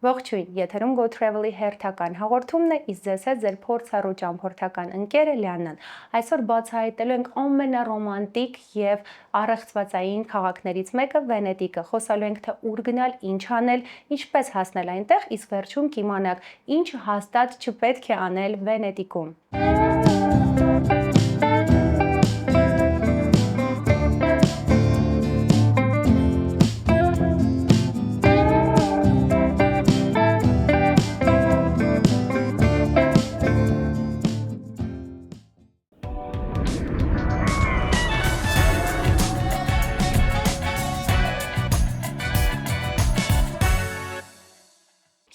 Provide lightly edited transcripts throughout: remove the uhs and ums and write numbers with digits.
Ողջույն, եթերում Go Travel-ի հերթական հաղորդումն է, իսկ ձեզ հետ ձեր փորձառու ճամփորդական ընկերը Լիաննան։ Այսօր բացահայտելու ենք ամենառոմանտիկ եւ առեղծվածային քաղաքներից մեկը Վենետիկը։ Խոսալու ենք թե ուր գնալ, ինչ անել, ինչպես հասնել այնտեղ, իսկ վերջում կիմանաք ինչ հաստատ չպետք է անել Վենետիկում։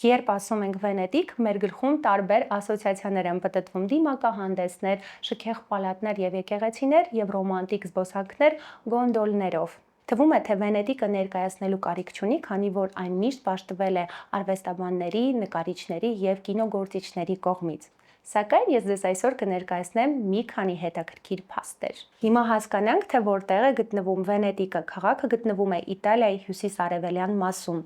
Երբ ասում ենք Վենետիկ, մեր գլխում տարբեր ասոցիացիաներ են պտտվում՝ դիմակահանդեսներ, շքեղ պալատներ եւ եկեղեցիներ եւ ռոմանտիկ զբոսանքներ գոնդոլներով։ Թվում է, թե Վենետիկը ներկայացնելու կարիք չունի, քանի որ այն միշտ պաշտվել է արվեստաբանների, նկարիչների եւ կինոգործիչների կողմից։ Սակայն ես ձեզ այսօր կներկայացնեմ մի քանի հետաքրքիր փաստեր։ Հիմա հասկանանք, թե որտեղ է գտնվում Վենետիկը։ Քաղաքը գտնվում է Իտալիայի հյուսիս-արևելյան մասում։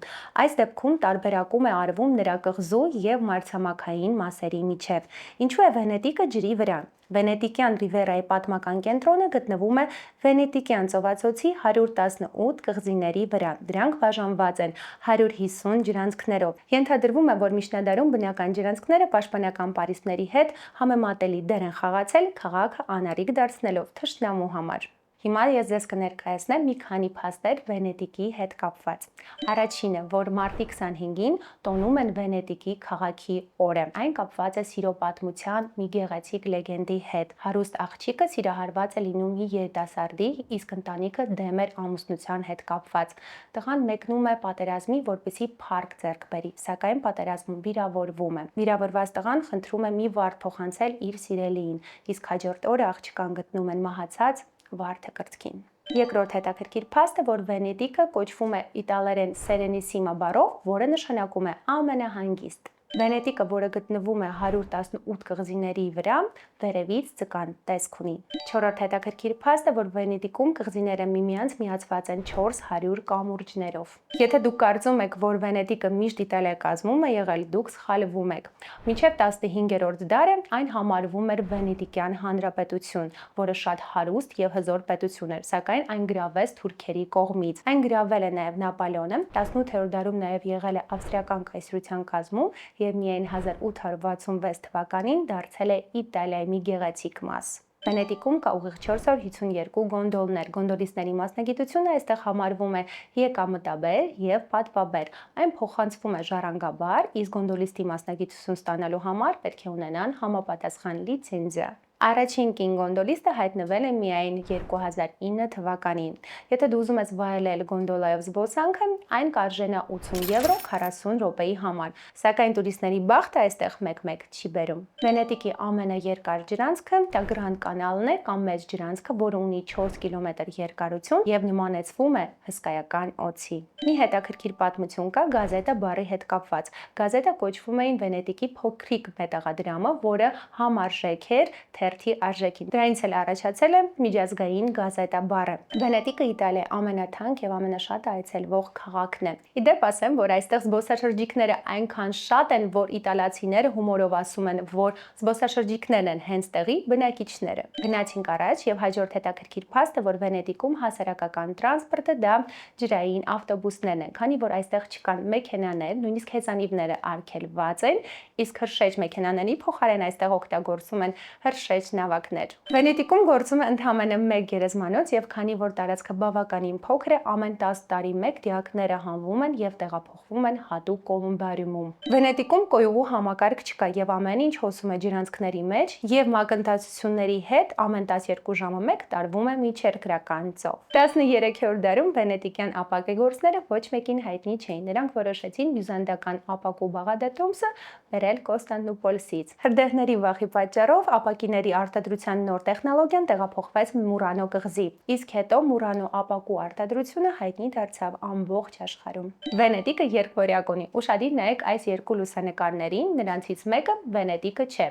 Այս դեպքում տարբերակում է արվում նրա կղզու եւ մայրցամաքային մասերի միջև։ Ինչու է Վենետիկը ջրի վրա։ Վենետիկյան Ռիվերայի պատմական կենտրոնը գտնվում է Վենետիկյան ծովածոցի 118 կղզիների վրա։ Դրանք բաժանված են 150 ջրանցքներով։ Ենթադրվում է, որ միջնադարում բնական ջրանցքները պաշտպանական պարիսպների հետ համեմատելի դեր են խաղացել քաղաքը անառիկ դարձնելով թշնամու համար։ Հիմա ես ձեզ կներկայացնեմ մի քանի փաստեր Վենետիկի հետ կապված։ Առաջինը, որ մարտի 25-ին տոնում են Վենետիկի քաղաքի օրը։ Այն կապված է սիրո պատմության մի գեղեցիկ լեգենդի հետ։ Հարուստ աղջիկը սիրահարված է լինում մի երիտասարդի, իսկ ընտանիքը դեմ էր ամուսնության հետ կապված։ Տղան մեկնում է պատերազմի, որպեսզի փառք ձեռք բերի, սակայն պատերազմում վիրավորվում է։ Վիրավորված տղան խնդրում է մի վարդ փոխանցել իր սիրելիին, իսկ հաջորդ օրը աղջկան գտնում են մահացած վարդը կրծքին։ Երկրորդ հետաքրքիր փաստը, որ Վենետիկը կոչվում է իտալերեն Serenissima բառով, որը նշանակում է ամենահանգիստ։ Վենետիկը, որը գտնվում է 118 կղզիների վրա, վերևից ձկան տեսք ունի։ Չորրորդ հետաքրքիր փաստը, որ Վենետիկում կղզիները միմյանց միացված են 400 կամուրջներով։ Եթե դուք կարծում եք, որ Վենետիկը միշտ Իտալիայի կազմում է եղել, դուք սխալվում եք։ Մինչև 15-րդ դարը այն համարվում էր Վենետիկյան հանրապետություն, որը շատ հարուստ եւ հզոր պետություն էր, սակայն այն գրավվեց թուրքերի կողմից։ Այն գրավել է նաեւ Նապոլեոնը, 18-րդ դարում նաեւ եղել է ավստրիական կայսրության կազմում եւ միայն 1866 թվականին դարձել է Իտալիայի մի գեղեցիկ մաս։ Վենետիկում կա ուղիղ 452 գոնդոլներ։ Գոնդոլիստների մասնագիտությունը այստեղ համարվում է եկամտաբեր եւ պատվաբեր։ Այն փոխանցվում է ժառանգաբար, իսկ գոնդոլիստի մասնագիտություն ստանալու համար պետք է ունենան համապատասխան լիցենզիա։ Առաջին կին գոնդոլիստը հայտնվել է միայն 2009 թվականին։ Եթե դու ուզում ես վայելել գոնդոլայով զբոսանքը, այն կարժենա 80 եվրո 40 րոպեի համար, սակայն տուրիստների բախտը այստեղ մեկ-մեկ չի բերում։ Վենետիկի ամենաերկար ջրանցքը Grand կանալն է կամ մեծ ջրանցքը, որը ունի 4 կիլոմետր երկարություն եւ նմանեցվում է հսկայական օձի։ Մի հետաքրքիր պատմություն կա գազետա բառի հետ կապված։ Գազետա կոչվում էին Վենետիկի փոքրիկ մետաղադրամը, որը համարժեք էր թերթի արժեքին։ Դրանից էլ առաջացել է միջազգային գազետա բառը։ Վենետիկը Իտալիայի ամենաթանկ եւ ամենաշատ այցելվող քաղաքն է։ Իդեպ ասեմ, որ այստեղ զբոսաշրջիկները այնքան շատ են, որ իտալացիները հումորով ասում են, որ զբոսաշրջիկներն են հենց տեղի բնակիչները։ Գնացինք առաջ եւ հաջորդ հետաքրքիր փաստը, որ Վենետիկում հասարակական տրանսպորտը դա ջրային ավտոբուսներն են, քանի որ այստեղ չկան մեքենաներ, նույնիսկ հեծանիվները արգելված են, իսկ հրշեջ մեքենաների փոխարեն այստեղ օգտագործում են հրշեջ նավակներ։ Վենետիկում գործում է ընդամենը 1 գերեզմանոց եւ քանի որ տարածքը բավականին փոքր է, ամեն 10 տարի մեկ դիակները հանվում են եւ տեղափոխվում են հատուկ կոլումբարիումում։ Վենետիկում կոյուղու համակարգ չկա եւ ամեն ինչ հոսում է ջրանցքների մեջ եւ մակընթացությունների հետ ամեն 12 ժամը մեկ տարվում է միջերկրական ծով։ 13-րդ դարում վենետիկյան ապակեգործները ոչ մեկին հայտնի չէին։ Նրանք որոշեցին բյուզանդական ապակու բաղադրատոմսը բերել Կոստանդնուպոլսից։ Հրդեհների վախի պատճառով ապակիների նավակների արտադրության նոր տեխնոլոգիան տեղափոխվեց Մուրանո կղզի, իսկ հետո Մուրանո ապակու արտադրությունը հայտնի դարձավ ամբողջ աշխարհում։ Վենետիկը երկվորյակ ունի։ Ուշադիր նայեք այս երկու լուսանկարներին, նրանցից մեկը Վենետիկը չէ։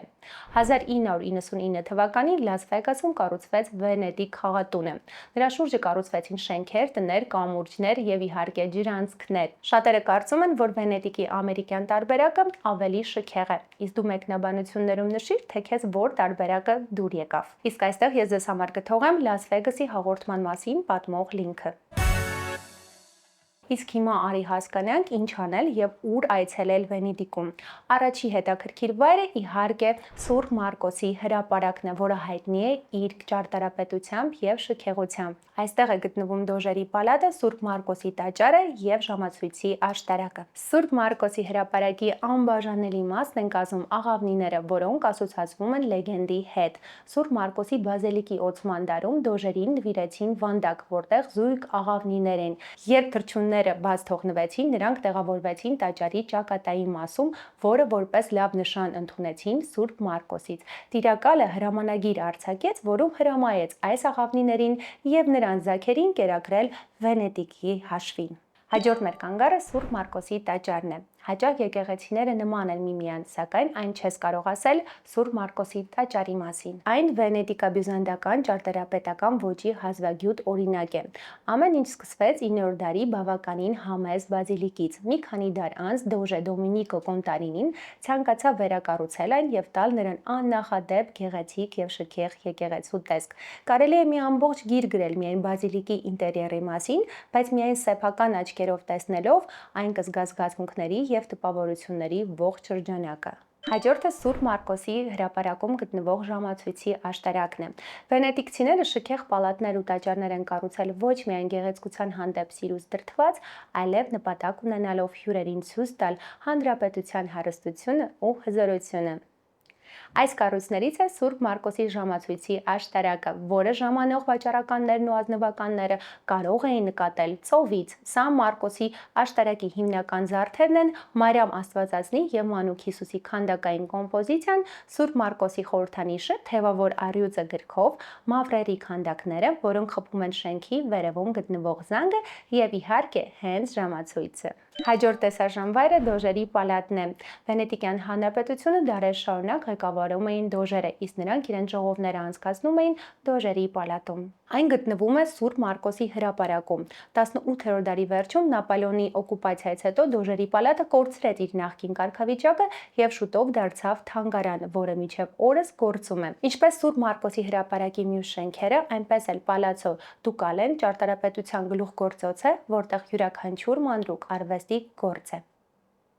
1999 թվականին Լաս Վեգասում կառուցվեց Վենետիկ խաղատունը։ Նրա շուրջը կառուցվեցին շենքեր, տներ, կամուրջներ եւ իհարկե ջրանցքներ։ Շատերը կարծում են, որ Վենետիկի ամերիկյան տարբերակը ավելի շքեղ է։ Իսկ դու մեկնաբանություններում նշիր, թե քեզ որ տարբերակը դուր եկավ։ Իսկ այստեղ ես ձեզ համար կթողեմ Լաս Վեգասի հաղորդման մասին պատմող լինքը։ Իսկ հիմա արի հասկանանք ինչ անել եւ ուր այցելել Վենետիկում։ Առաջի հետաքրքիր վայրը իհարկե Սուրբ Մարկոսի հրապարակն է, որը հայտնի է իր ճարտարապետությամբ եւ շքեղությամբ։ Այստեղ է գտնվում Դոժերի պալատը, Սուրբ Մարկոսի տաճարը եւ ժամացույցի աշտարակը։ Սուրբ Մարկոսի հրապարակի անբաժանելի մասն են կազմում աղավնիները, որոնք ասոցացվում են լեգենդի հետ։ Սուրբ Մարկոսի բազիլիկի օծման դարում Դոժերին նվիրեցին վանդակ, որտեղ զույգ աղավնիներ են։ Երբ թռչունները բաց թողնվեցին, նրանք տեղավորվեցին տաճարի ճակատային մասում, որը որպես լավ նշան ընդունեցին Սուրբ Մարկոսից։ Տիրակալը հրամանագիր արձակեց, որում հրամայեց այս աղավնիներին եւ նրանց զաքերին կերակրել Վենետիկի հաշվին։ Հաջորդ մեր կանգառը Սուրբ Մարկոսի տաճարն է։ Հաճախ եկեղեցիները նման են միմյանց, սակայն այն չես կարող ասել Սուրբ Մարկոսի տաճարի մասին։ Այն վենետիկա-բյուզանդական ճարտարապետական ոճի հազվագյուտ օրինակ է։ Ամեն ինչ սկսվեց 9-րդ դարի բավականին համեստ բազիլիկից։ Մի քանի դար անց Դոժե Դոմինիկո Կոնտարինին ցանկացավ վերակառուցել այն եւ տալ նրան աննախադեպ գեղեցիկ եւ շքեղ եկեղեցու տեսք։ Կարելի է մի ամբողջ գիր գրել միայն բազիլիկի ինտերիերի մասին, բայց միայն սեփական աչքերով տեսնելով այն կզգաս զգացմունքների եւ տպավորությունների ողջ շրջանակը։ Հաջորդը Սուրբ Մարկոսի հրապարակում գտնվող ժամացույցի աշտարակն է։ Վենետիկցիները շքեղ պալատներ ու տաճարներ են կառուցել ոչ միայն գեղեցկության հանդեպ սիրուց դրդված, այլև նպատակ ունենալով հյուրերին ցույց տալ հանրապետության հարստությունը ու հզորությունը։ Այս կառույցներից է Սուրբ Մարկոսի ժամացույցի աշտարակը, որը ժամանող վաճառականներն ու ազնվականները կարող էին նկատել ծովից։ Սա Մարկոսի աշտարակի հիմնական զարդերն են Մարիամ Աստվածածնի եւ Մանուկ Հիսուսի քանդակային կոմպոզիցիան, Սուրբ Մարկոսի խորհրդանիշը, թևավոր առյուծը գրքով, մավրերի քանդակները, որոնք խփում են շենքի վերևում գտնվող զանգը եւ իհարկե հենց ժամացույցը։ Հաջորդ տեսարժան վայրը Դոժերի պալատն է։ Վենետիկյան հանրապետությունը դարեր շարունակ ղեկավարում էին դոժերը, իսկ նրանք իրենց ժողովները անցկացնում էին Դոժերի պալատում։ Այն գտնվում է Սուրբ Մարկոսի հրապարակում։ 18-րդ դարի վերջում Նապոլեոնի օկուպացիայից հետո Դոժերի պալատը կորցրեց իր նախկին կարգավիճակը եւ շուտով դարձավ թանգարան, որը մինչեւ օրս գործում է։ Ինչպես Սուրբ Մարկոսի հրապարակի մյուս շենքերը, այնպես էլ Պալացո Դուկալեն ճարտարապետության գլուխգործոց է, որտեղ յուրաքանչյուր մանրուք արվեստի գործ է։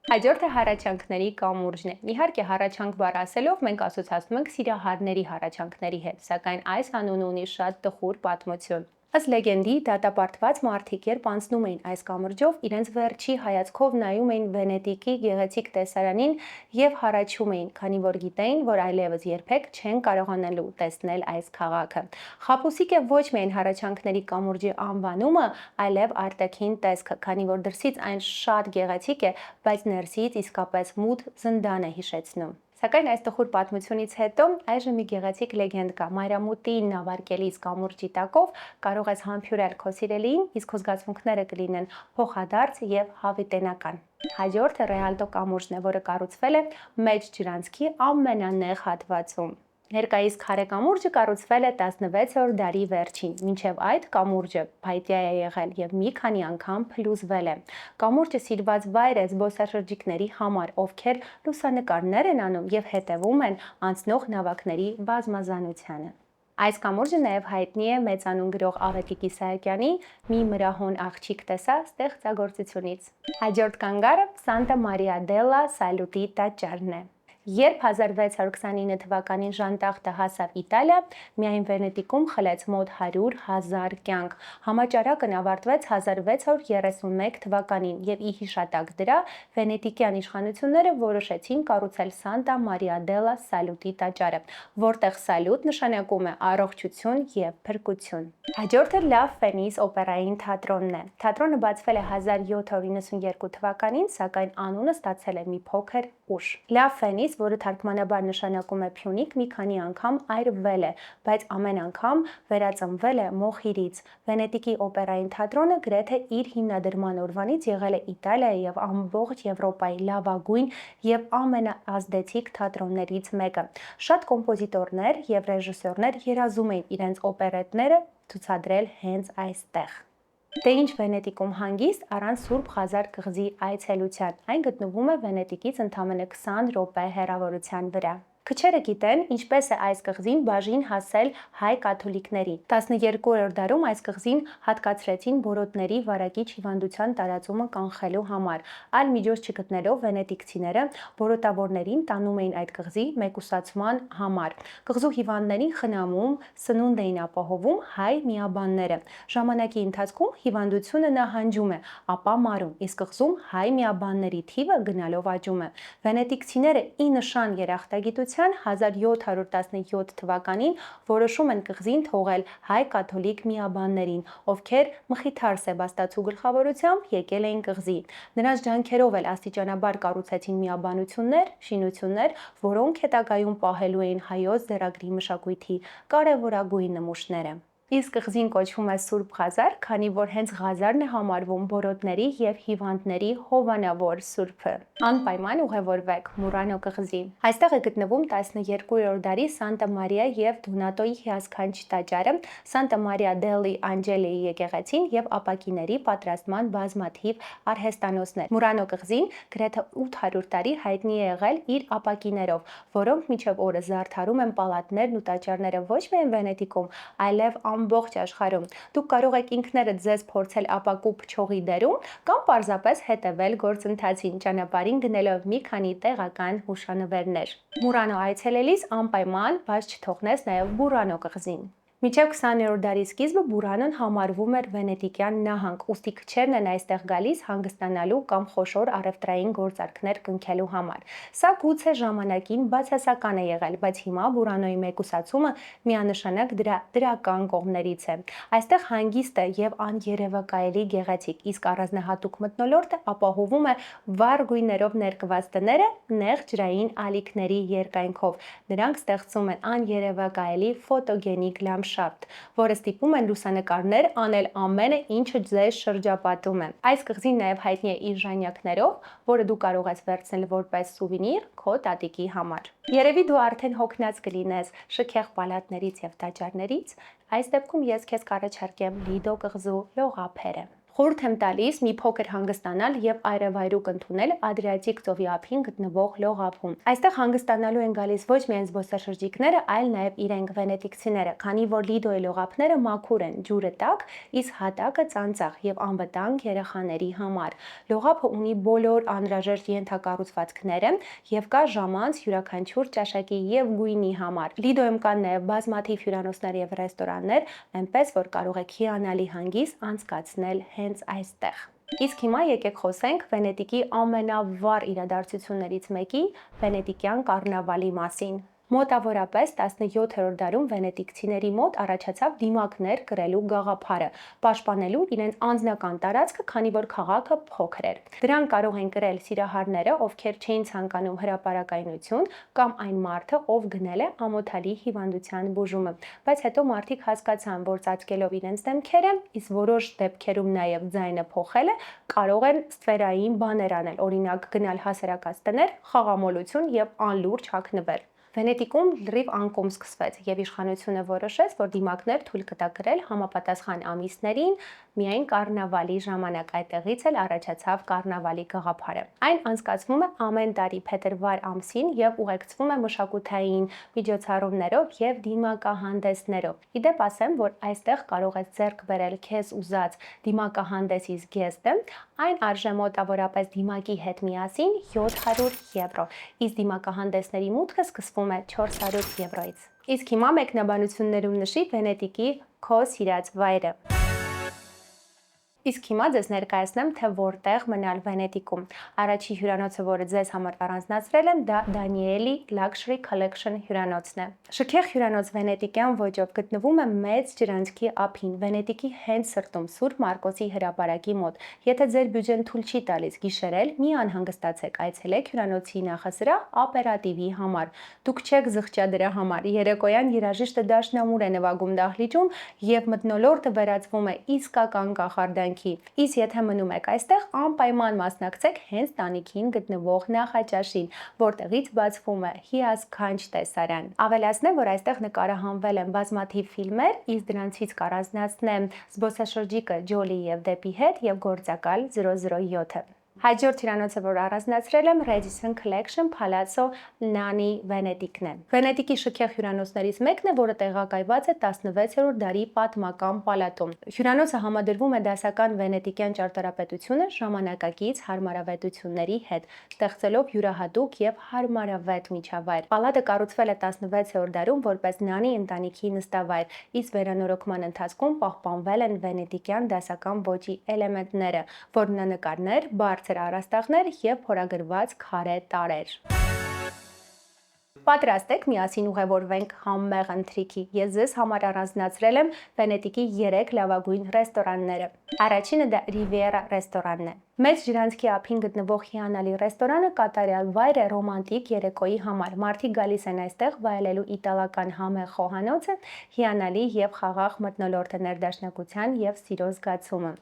Հաջորդը հառաչանքների կամուրջն է։ Իհարկե հառաչանք բառ ասելով մենք ասոցացնում ենք սիրահարների հառաչանքների հետ, սակայն այս անունը ունի շատ տխուր պատմություն։ Ըստ լեգենդի, դատապարտված մարդիկ երբ անցնում էին այս կամուրջով, իրենց վերջի հայացքով նայում էին Վենետիկի գեղեցիկ տեսարանին եւ հառաչում էին, քանի որ գիտեին, որ այլևս երբեք չեն կարողանալու տեսնել այս քաղաքը։ Խաբուսիկ է ոչ միայն հառաչանքների կամուրջի անվանումը, այլև արտաքին տեսքը, քանի որ դրսից այն շատ գեղեցիկ է, բայց ներսից իսկապես մութ զնդան է հիշեցնում։ Սակայն այս տխուր պատմությունից հետո այժմ մի գեղեցիկ լեգենդ կա։ Մայրամուտին նավարկելիս կամուրջի տակով կարող ես համբուրել քո սիրելիին, իսկ քո զգացմունքները կլինեն փոխադարձ եւ հավիտենական։ Հաջորդը Ռեալտո կամուրջն է, որը կառուցվել է Մեծ ջրանցքի ամենանեղ հատվածում։ Ներկայիս քարե կամուրջը կառուցվել է 16-րդ դարի վերջին, մինչև այդ կամուրջը փայտյա է եղել եւ մի քանի անգամ փլուզվել է։ Կամուրջը սիրված վայր է զբոսաշրջիկների համար, ովքեր լուսանկարներ են անում եւ հետեւում են անցնող նավակների բազմազանությանը։ Այս կամուրջը նաև հայտնի է մեծանուն գրող Ավետիք Իսահակյանի «Մի մրահոն աղջիկ տեսա» ստեղծագործությունից։ Հաջորդ կանգառը Սանտա Մարիա դելլա Սալուտի տաճարն է։ Երբ 1629 թվականին ժանտախտը հասավ Իտալիա, միայն Վենետիկում խլեց մոտ 100,000 կյանք։ Համաճարակն ավարտվեց 1631 թվականին եւ ի հիշատակ դրա վենետիկյան իշխանությունները որոշեցին կառուցել Սանտա Մարիա դելլա Սալուտի տաճարը, որտեղ սալուտ նշանակում է առողջություն եւ փրկություն։ Հաջորդը Լա Ֆենիս օպերային թատրոնն է։ Թատրոնը բացվել է 1792 թվականին, սակայն անունը ստացել է մի փոքր ուշ։ Լա Ֆենիս բառից, որը թարգմանաբար նշանակում է Փյունիկ, մի քանի անգամ այրվել է, բայց ամեն անգամ վերածնվել է մոխիրից։ Վենետիկի օպերային թատրոնը գրեթե իր հիմնադրման օրվանից եղել է Իտալիայի եւ ամբողջ Եվրոպայի լավագույն եւ ամենաազդեցիկ թատրոններից մեկը։ Շատ կոմպոզիտորներ եւ ռեժիսորներ երազում էին իրենց օպերետները ցուցադրել հենց այստեղ։ Դե ինչ Վենետիկում հանգիստ առանց Սուրբ Ղազար կղզի այցելության։ Այն գտնվում է Վենետիկից ընդամենը 20 րոպե հեռավորության վրա։ Քչերը գիտեն, ինչպես է այս կղզին բաժին հասել հայ կաթոլիկներին։ 12-րդ դարում այս կղզին հատկացրեցին բորոտների վարակիչ հիվանդության տարածումը կանխելու համար։ Այլ միջոց չգտնելով վենետիկցիները բորոտավորներին տանում էին այդ կղզի մեկուսացման համար։ Կղզու հիվանդներին խնամում, սնունդ էին ապահովում հայ միաբանները։ Ժամանակի ընթացքում հիվանդությունը նահանջում է, ապա մարում, իսկ կղզում հայ միաբանների թիվը գնալով աճում է։ Վենետիկցիները ի նշան երախտագիտության 1717 թվականին որոշում են կղզին թողել հայ կաթոլիկ միաբաններին, ովքեր Մխիթար Սեբաստացու գլխավորությամբ եկել էին կղզի։ Նրանց ջանքերով էլ աստիճանաբար կառուցեցին միաբանություններ, շինություններ, որոնք հետագայում պահելու էին հայոց ձեռագրի մշակույթի կարևորագույն նմուշները։ Իսկ կղզին կոչվում է Սուրբ Ղազար, քանի որ հենց Ղազարն է համարվում բորոտների եւ հիվանդների հովանավոր սուրբը։ Անպայման ուղևորվեք Մուրանո կղզի։ Այստեղ է գտնվում 12-րդ դարի Սանտա Մարիա եւ Դոնատոյի հիասքանչ տաճարը, Սանտա Մարիա դելլի Անջելեի եկեղեցին եւ ապակիների պատրաստման բազմաթիվ արհեստանոցներ։ Մուրանո կղզին գրեթե 800 տարի հայտնի է եղել իր ապակիներով, որոնք մինչև օրս զարդարում են պալատներն ու տաճարները ոչ միայն Վենետիկում, այլև ամբողջ աշխարհում։ Դուք կարող եք ինքներդ ձեզ փորձել ապակու փչողի դերում կամ պարզապես հետևել գործընթացին, ճանապարհին գնելով մի քանի տեղական հուշանվերներ։ Մուրանո այցելելիս անպայման բաց չթողնես նաև Բուրանո կղզին։ Մինչև 20-րդ դարի սկիզբը Բուրանոն համարվում էր վենետիկյան նահանգ, ուստի քչերն են այստեղ գալիս հանգստանալու կամ խոշոր առևտրային գործարքներ կնքելու համար։ Սա գուցե ժամանակին բացասական է եղել, բայց հիմա Բուրանոյի մեկուսացումը միանշանակ դրա դրական կողմներից է։ Այստեղ հանգիստ է եւ աներևակայելի գեղեցիկ, իսկ առանձնահատուկ մթնոլորտը ապահովում է վառ գույներով ներկված տները նեղ ջրային ալիքների երկայնքով։ Նրանք ստեղծում են աներևակայելի ֆոտոգենիկ լանդշաֆտ, որը ստիպում են լուսանկարներ անել ամենը, ինչը ձեզ շրջապատում է։ Այս կղզին նաև հայտնի է իր ժանյակներով, որը դու կարող ես վերցնել որպես սուվենիր քո տատիկի համար։ Երևի դու արդեն հոգնած կլինես շքեղ պալատներից եւ տաճարներից, այս դեպքում ես քեզ կառաջարկեմ Լիդո կղզու լողափերը։ Խորհուրդ եմ տալիս մի փոքր հանգստանալ եւ այրևայրուկ ընդունել Ադրիատիկ ծովի ափին գտնվող լողափում։ Այստեղ հանգստանալու են գալիս ոչ միայն զբոսաշրջիկները, այլ նաեւ իրենք վենետիկցիները, քանի որ Լիդոյի լողափները մաքուր են, ջուրը տաք, իսկ հատակը ծանծաղ եւ անվտանգ երեխաների համար։ Լողափը ունի բոլոր անհրաժեշտ ենթակառուցվածքները եւ կա ժամանց յուրաքանչյուր ճաշակի եւ գույնի համար։ Լիդոյում կան նաեւ բազմաթիվ հյուրանոցներ եւ ռեստորաններ, այնպես որ կարող եք հիանալի հանգիստ անցկացնել հենց այստեղ։ Իսկ հիմա եկեք խոսենք Վենետիկի ամենավառ իրադարձություններից մեկի՝ վենետիկյան կառնավալի մասին։ Մոտավորապես 17-րդ դարում վենետիկցիների մոտ առաջացավ դիմակներ կրելու գաղափարը, պաշտպանելու իրենց անձնական տարածքը, քանի որ քաղաքը փոքր էր։ Դրան կարող են կրել սիրահարները, ովքեր չէին ցանկանում հրապարակայնություն, կամ այն մարդը, ով գնել է ամոթալի հիվանդության բուժումը։ Բայց հետո մարդիկ հասկացան, որ ծածկելով իրենց դեմքերը, իսկ որոշ դեպքերում նաև ձայնը փոխելը, կարող են ստվերային բաներ անել, օրինակ գնալ հասարակած տներ, խաղամոլություն եւ անլուրջ հագնվել։ Վենետիկում լրիվ անկում սկսվեց եւ իշխանությունը որոշեց, որ դիմակներ թույլ կտա կրել համապատասխան ամիսներին միայն կառնավալի ժամանակ, այդտեղից էլ առաջացավ կառնավալի գաղափարը։ Այն անցկացվում է ամեն տարի փետրվար ամսին եւ ուղեկցվում է մշակութային միջոցառումներով եւ դիմակահանդեսներով։ Իդեպ ասեմ, որ այստեղ կարող ես ձեռք բերել քեզ ուզած դիմակահանդեսի զգեստը, այն արժե մոտավորապես դիմակի հետ միասին 700 եվրո, իսկ դիմակահանդեսների մուտքը սկսվում է 400 եվրոից։ Իսկ հիմա մեկնաբանություններում նշի Վենետիկի քո սիրած վայրը։ Իսկ հիմա ձեզ ներկայացնեմ, թե որտեղ մնալ Վենետիկում։ Առաջի հյուրանոցը, որը ձեզ համար առանձնացրել եմ, դա Danieli Luxury Collection հյուրանոցն է։ Շքեղ հյուրանոց վենետիկյան ոճով գտնվում է մեծ ջրանցքի ափին, Վենետիկի հենց սրտում, Սուրբ Մարկոսի հրապարակի մոտ։ Եթե ձեր բյուջեն թույլ չի տալիս գիշերել, մի անհանգստացեք, այցելեք հյուրանոցի նախասրահ ապերատիվի համար։ Դուք չեք զղջա դրա համար։ Երեկոյան երաժիշտը դաշնամուր է նվագում դահլիճում եւ մթնոլորտը վերածվում է իսկական կախարդանքի։ Իսկ եթե մնում եք այստեղ, անպայման մասնակցեք հենց տանիքին գտնվող նախաճաշին, որտեղից բացվում է հիասքանչ տեսարան։ Ավելացնեմ, որ այստեղ նկարահանվել են բազմաթիվ ֆիլմեր, իսկ դրանցից կառանձնացնեմ զբոսաշրջիկը Ջոլի եւ Դեպի հետ եւ գործակալ 007-ը։ Հաջորդ հյուրանոցը, որ առանձնացրել եմ, Radisson Collection Palazzo Nani Վենետիկն է։ Վենետիկի շքեղ հյուրանոցներից մեկն է, որը տեղակայված է 16-րդ դարի պատմական պալատում։ Հյուրանոցը համադրվում է դասական վենետիկյան ճարտարապետությունը ժամանակակից հարմարավետությունների հետ, ստեղծելով յուրահատուկ եւ հարմարավետ միջավայր։ Պալատը կառուցվել է 16-րդ դարում որպես Նանի ընտանիքի նստավայր, իսկ վերանորոգման ընթացքում պահպանվել են վենետիկյան դասական ոճի էլեմենտները, որմնանկարներ, բարձր առաստաղներ եւ փորագրված քարե տարրեր։ Պատրաստ եք միասին ուղևորվենք համեղ ընթրիքի։ Ես ձեզ համար առանձնացրել եմ Վենետիկի 3 լավագույն ռեստորանները։ Առաջինը դա Riviera ռեստորանն է։ Մեծ ջրանցքի ափին գտնվող հիանալի ռեստորանը կատարյալ վայր է ռոմանտիկ երեկոյի համար։ Մարդիկ գալիս են այստեղ վայելելու իտալական համեղ խոհանոցը, հիանալի եւ խաղաղ մթնոլորտը ներդաշնակության եւ սիրո զգացումը։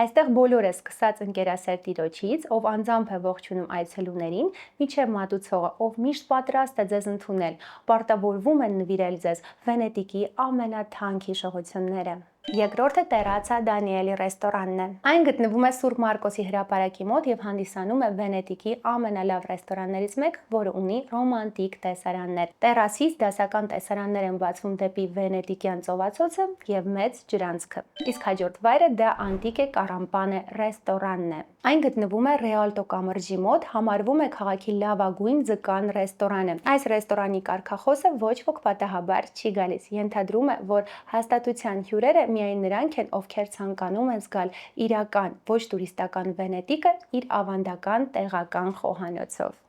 Այստեղ բոլորը սկսած ընկերասեր տիրոջից, ով անձամբ է ողջունում այցելուներին, միջև մատուցողը, ով միշտ պատրաստ է ձեզ ընդունել, պարտավորվում են նվիրել ձեզ Վենետիկի ամենաթանկ հիշողությունները։ Երկրորդը Terrazza Danieli ռեստորանն է։ Այն գտնվում է Սուրբ Մարկոսի հրապարակի մոտ եւ հանդիսանում է Վենետիկի ամենալավ ռեստորաններից մեկը, որը ունի ռոմանտիկ տեսարաններ։ Տերասից դասական տեսարաններ են բացվում դեպի վենետիկյան ծովածոցը եւ մեծ ջրանցքը։ Իսկ հաջորդ վայրը դա Antiche Carampane ռեստորանն է։ Այն գտնվում է Rialto կամրջի մոտ, համարվում է քաղաքի լավագույն ձկան ռեստորանը։ Այս ռեստորանի կարգախոսը ոչ ոք պատահաբար չի գալիս։ Ենթադրում է, որ հաստատության հյուրերը միայն նրանք են, ովքեր ցանկանում են զգալ իրական, ոչ տուրիստական Վենետիկը իր ավանդական տեղական խոհանոցով։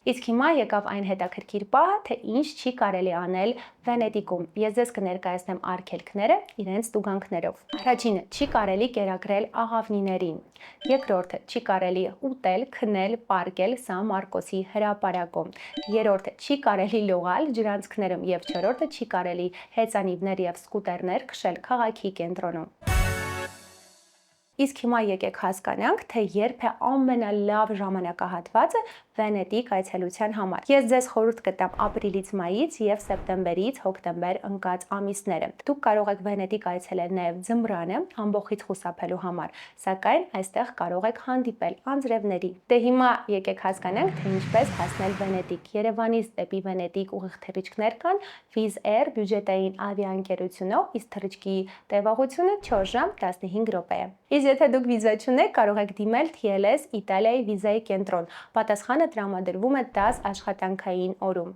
Իսկ հիմա եկավ այն հետաքրքիր պահը, թե ինչ չի կարելի անել Վենետիկում։ Ես ձեզ կներկայացնեմ արգելքները իրենց տուգանքներով։ Առաջինը՝ չի կարելի կերակրել աղավնիներին։ Երկրորդը՝ չի կարելի ուտել, քնել, պարկել Սան Մարկոսի հրապարակում։ Երրորդը՝ չի կարելի լողալ ջրանցքներում եւ չորրորդը՝ չի կարելի հեծանիվներ եւ սկուտերներ քշել քաղաքի կենտրոնում։ Իսկ հիմա եկեք հասկանանք, թե երբ է ամենալավ ժամանակահատվածը Վենետիկ այցելության համար։ Ես ձեզ խորհուրդ կտամ ապրիլից մայից եւ սեպտեմբերից հոկտեմբեր ընկած ամիսները։ Դուք կարող եք Վենետիկ այցելել նաեւ ձմռանը, ամբողջից խուսափելու համար, սակայն այստեղ կարող եք հանդիպել անձրևների։ Դե հիմա եկեք հասկանանք, թե ինչպես հասնել Վենետիկ։ Երևանից դեպի Վենետիկ ուղիղ թռիչքներ կան Wizz Air բյուջետային ավիաընկերությունով, իսկ թռիչքի տևողությունը 4 ժամ 15 րոպե է։ Իսկ եթե դուք վիզա չունեք, կարող եք դիմել TLS Իտալիայի վիզայի կենտրոն։ Պատասխանը տրամադրվում է 10 աշխատանքային օրում։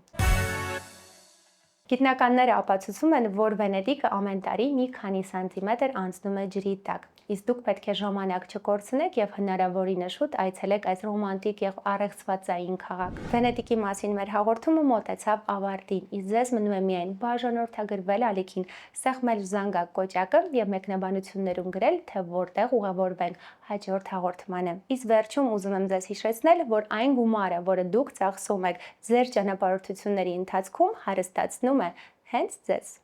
Գիտնականները ապացուցում են, որ Վենետիկը ամեն տարի մի քանի սանտիմետր անցնում է ջրի տակ։ Իսկ դուք պետք է ժամանակ չկորցնեք եւ հնարավորինս շուտ այցելեք այս ռոմանտիկ եւ առեղծվածային քաղաք։ Վենետիկի մասին մեր հաղորդումը մոտեցավ ավարտին, իսկ ձեզ մնում է միայն բաժանորդագրվել ալիքին, սեղմել զանգակ կոճակը եւ մեկնաբանություններում գրել, թե որտեղ ուղևորվենք հաջորդ հաղորդմանը։ Իսկ վերջում ուզում եմ ձեզ հիշեցնել, որ այն գումարը, որը դուք ծախսում եք ձեր ճանապարհորդությունների ընթացքում, հարստացնում է հենց ձեզ։